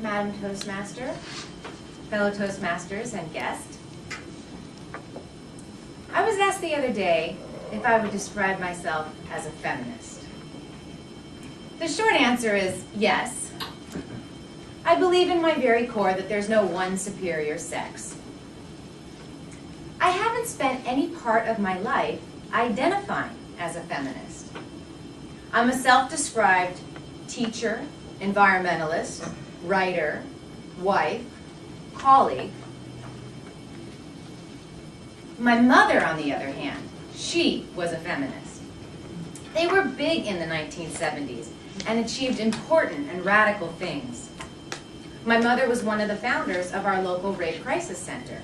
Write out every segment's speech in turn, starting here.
Madam Toastmaster, fellow Toastmasters, and guest. I was asked the other day if I would describe myself as a feminist. The short answer is yes. I believe in my very core that there's no one superior sex. I haven't spent any part of my life identifying as a feminist. I'm a self-described teacher, environmentalist, writer, wife, colleague. My mother, on the other hand, she was a feminist. They were big in the 1970s and achieved important and radical things. My mother was one of the founders of our local Rape Crisis Center,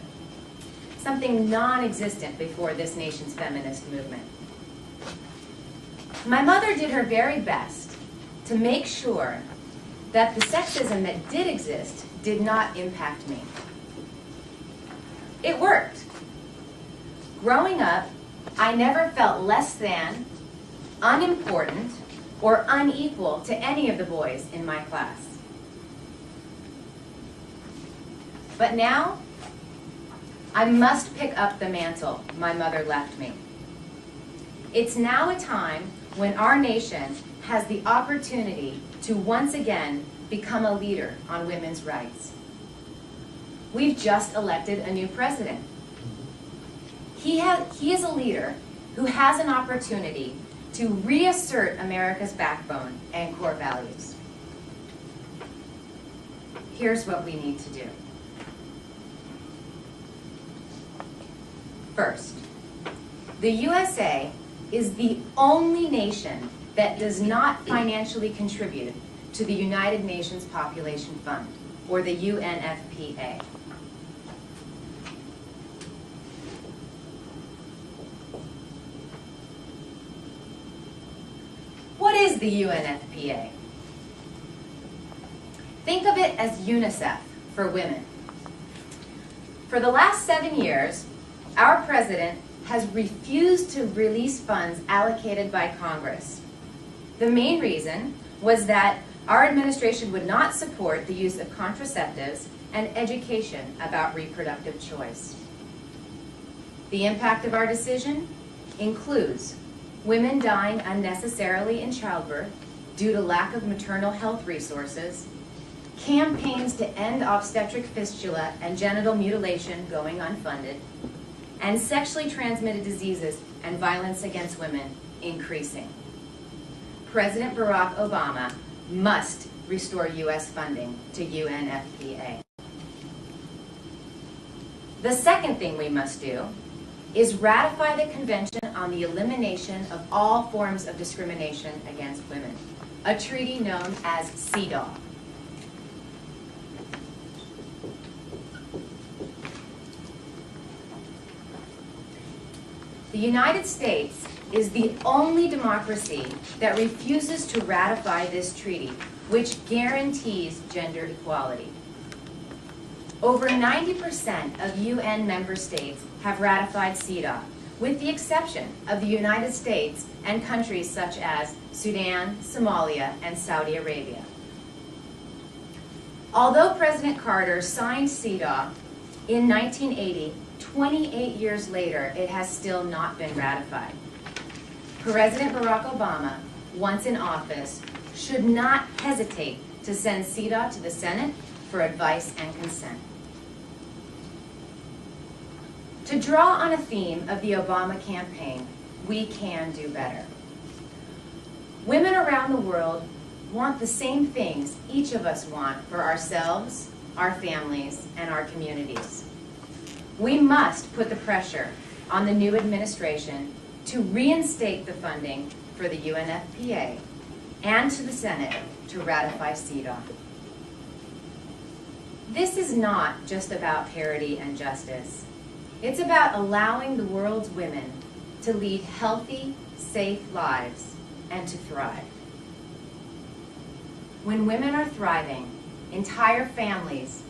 something non-existent before this nation's feminist movement. My mother did her very best to make sure that the sexism that did exist did not impact me. It worked. Growing up, I never felt less than, unimportant, or unequal to any of the boys in my class. But now, I must pick up the mantle my mother left me. It's now a time when our nation has the opportunity to once again become a leader on women's rights. We've just elected a new president. He is a leader who has an opportunity to reassert America's backbone and core values. Here's what we need to do. First, the USA is the only nation that does not financially contribute to the United Nations Population Fund, or the UNFPA. What is the UNFPA? Think of it as UNICEF for women. For the last 7 years, our president has refused to release funds allocated by Congress. The main reason was that our administration would not support the use of contraceptives and education about reproductive choice. The impact of our decision includes women dying unnecessarily in childbirth due to lack of maternal health resources, campaigns to end obstetric fistula and genital mutilation going unfunded, and sexually transmitted diseases and violence against women increasing. President Barack Obama must restore U.S. funding to UNFPA. The second thing we must do is ratify the Convention on the Elimination of All Forms of Discrimination Against Women, a treaty known as CEDAW. The United States is the only democracy that refuses to ratify this treaty, which guarantees gender equality. Over 90% of UN member states have ratified CEDAW, with the exception of the United States and countries such as Sudan, Somalia, and Saudi Arabia. Although President Carter signed CEDAW in 1980, 28 years later, it has still not been ratified. President Barack Obama, once in office, should not hesitate to send CEDAW to the Senate for advice and consent. To draw on a theme of the Obama campaign, we can do better. Women around the world want the same things each of us want for ourselves, our families, and our communities. We must put the pressure on the new administration to reinstate the funding for the UNFPA and to the Senate to ratify CEDAW. This is not just about parity and justice. It's about allowing the world's women to lead healthy, safe lives and to thrive. When women are thriving, entire families,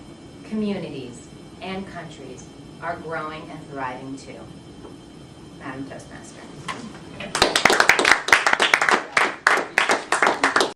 communities, and countries are growing and thriving too. Madam Toastmaster.